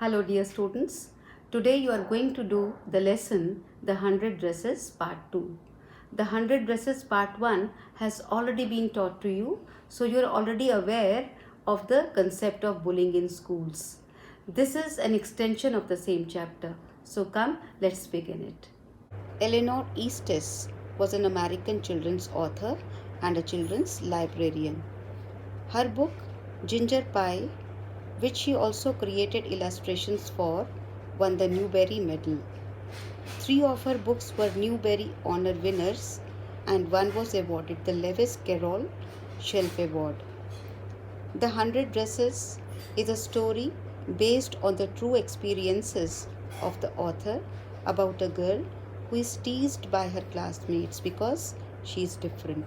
Hello, dear students. Today you are going to do the lesson The 100 Dresses Part 2. The 100 Dresses Part 1 has already been taught to you, so you are already aware of the concept of bullying in schools. This is an extension of the same chapter. So come, let's begin it. Eleanor Estes was an American children's author and a children's librarian. Her book, Ginger Pie, which she also created illustrations for, won the Newbery Medal. Three of her books were Newbery Honor winners, and one was awarded the Lewis Carroll Shelf Award. The 100 Dresses is a story based on the true experiences of the author about a girl who is teased by her classmates because she is different.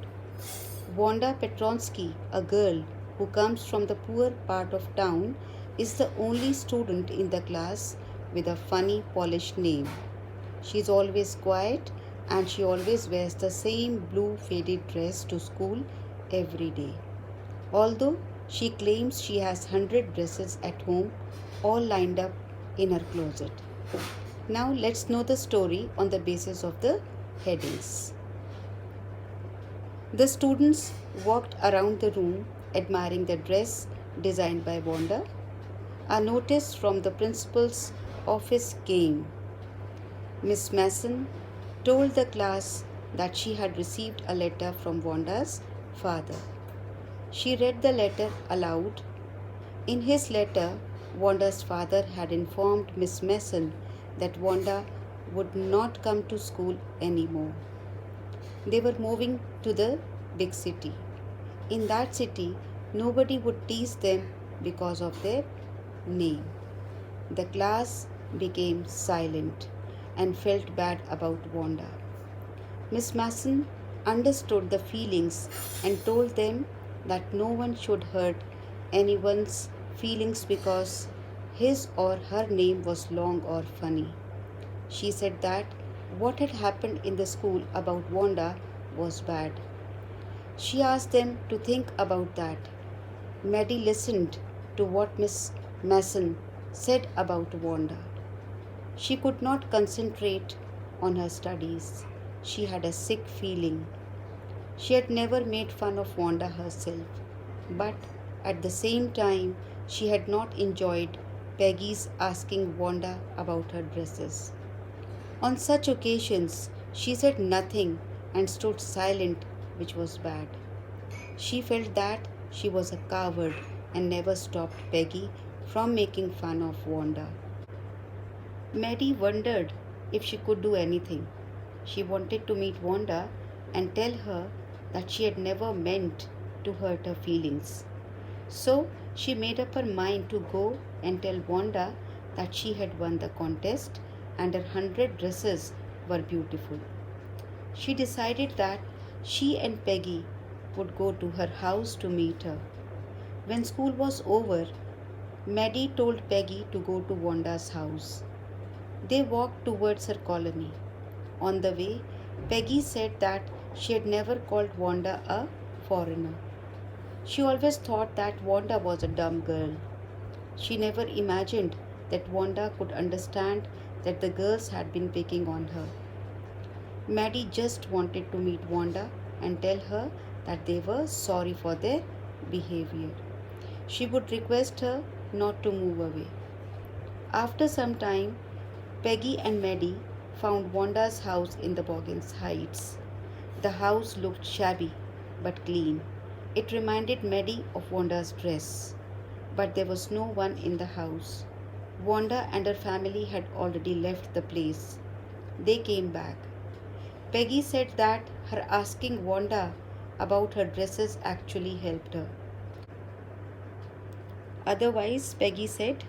Wanda Petronsky, a girl who comes from the poor part of town, is the only student in the class with a funny, polished name. She is always quiet and she always wears the same blue faded dress to school every day. Although she claims she has 100 dresses at home, all lined up in her closet. Now let's know the story on the basis of the headings. The students walked around the room admiring the dress designed by Wanda. A notice from the principal's office came. Miss Mason told the class that she had received a letter from Wanda's father. She read the letter aloud. In his letter, Wanda's father had informed Miss Mason that Wanda would not come to school anymore. They were moving to the big city. In that city, nobody would tease them because of their name. The class became silent and felt bad about Wanda. Miss Mason understood the feelings and told them that no one should hurt anyone's feelings because his or her name was long or funny. She said that what had happened in the school about Wanda was bad. She asked them to think about that. Maddie listened to what Miss Mason said about Wanda. She could not concentrate on her studies. She had a sick feeling. She had never made fun of Wanda herself, but at the same time, she had not enjoyed Peggy's asking Wanda about her dresses. On such occasions, she said nothing and stood silent, which was bad. She felt that she was a coward and never stopped Peggy from making fun of Wanda. Maddie wondered if she could do anything. She wanted to meet Wanda and tell her that she had never meant to hurt her feelings. So she made up her mind to go and tell Wanda that she had won the contest and her 100 dresses were beautiful. She decided that she and Peggy would go to her house to meet her. When school was over, Maddie told Peggy to go to Wanda's house. They walked towards her colony. On the way, Peggy said that she had never called Wanda a foreigner. She always thought that Wanda was a dumb girl. She never imagined that Wanda could understand that the girls had been picking on her. Maddie just wanted to meet Wanda and tell her that they were sorry for their behavior. She would request her not to move away. After some time, Peggy and Maddie found Wanda's house in the Boggins Heights. The house looked shabby but clean. It reminded Maddie of Wanda's dress. But there was no one in the house. Wanda and her family had already left the place. They came back. Peggy said that her asking Wanda about her dresses actually helped her. Otherwise, Peggy said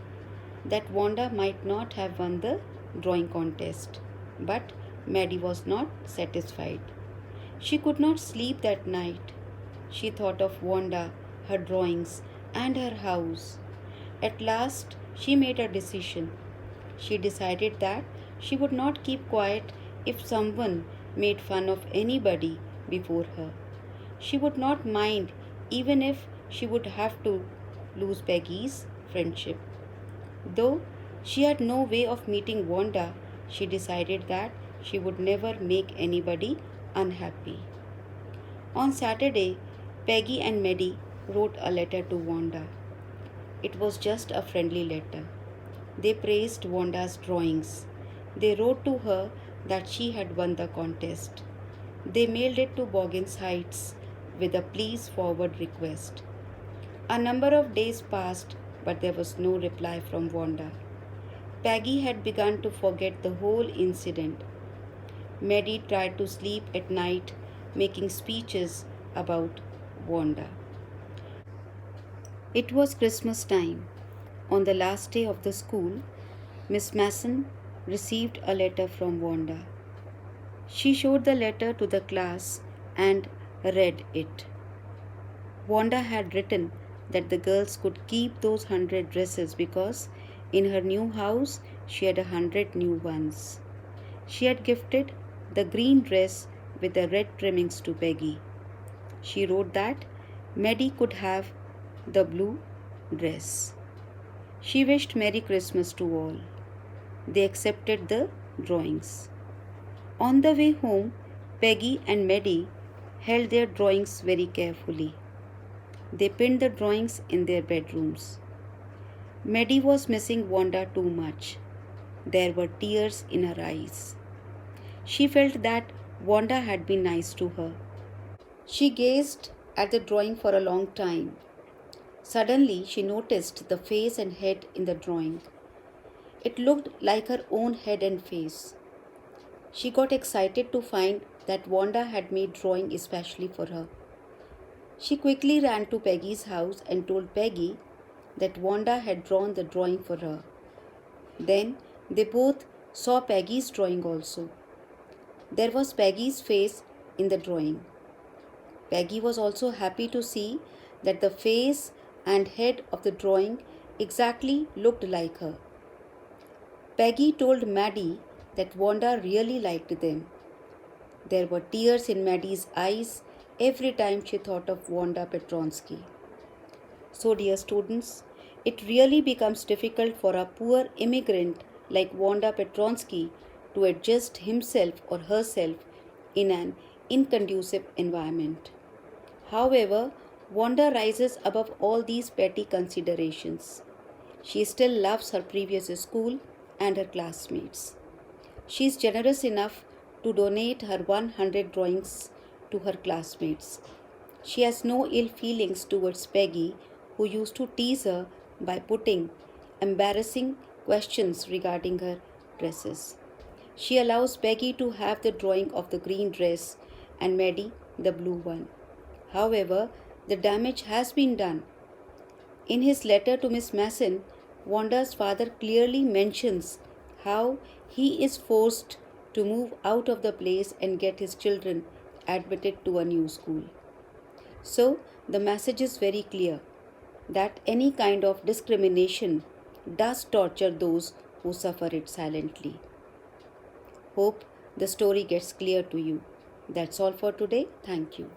that Wanda might not have won the drawing contest. But Maddie was not satisfied. She could not sleep that night. She thought of Wanda, her drawings, and her house. At last, she made a decision. She decided that she would not keep quiet if someone made fun of anybody before her. She would not mind even if she would have to lose Peggy's friendship. Though She had no way of meeting Wanda. She decided that she would never make anybody unhappy. On Saturday, Peggy and Maddie wrote a letter to Wanda. It was just a friendly letter. They praised Wanda's drawings. They wrote to her that she had won the contest. They mailed it to Boggins Heights with a please forward request. A number of days passed, but there was no reply from Wanda. Peggy had begun to forget the whole incident. Maddie tried to sleep at night, making speeches about Wanda. It was Christmas time. On the last day of the school, Miss Mason received a letter from Wanda. She showed the letter to the class and read it. Wanda had written that the girls could keep those 100 dresses because in her new house she had 100 new ones. She had gifted the green dress with the red trimmings to Peggy. She wrote that Maddie could have the blue dress. She wished Merry Christmas to all. They accepted the drawings. On the way home, Peggy and Maddie held their drawings very carefully. They pinned the drawings in their bedrooms. Maddie was missing Wanda too much. There were tears in her eyes. She felt that Wanda had been nice to her. She gazed at the drawing for a long time. Suddenly, she noticed the face and head in the drawing. It looked like her own head and face. She got excited to find that Wanda had made drawing especially for her. She quickly ran to Peggy's house and told Peggy that Wanda had drawn the drawing for her. Then they both saw Peggy's drawing also. There was Peggy's face in the drawing. Peggy was also happy to see that the face and head of the drawing exactly looked like her. Peggy told Maddie that Wanda really liked them. There were tears in Maddie's eyes every time she thought of Wanda Petronsky. So, dear students, it really becomes difficult for a poor immigrant like Wanda Petronsky to adjust himself or herself in an inconducive environment. However, Wanda rises above all these petty considerations. She still loves her previous school and her classmates. She is generous enough to donate her 100 drawings to her classmates. She has no ill feelings towards Peggy, who used to tease her by putting embarrassing questions regarding her dresses. She allows Peggy to have the drawing of the green dress and Maddie the blue one. However, the damage has been done. In his letter to Miss Mason, Wanda's father clearly mentions how he is forced to move out of the place and get his children admitted to a new school. So, the message is very clear that any kind of discrimination does torture those who suffer it silently. Hope the story gets clear to you. That's all for today. Thank you.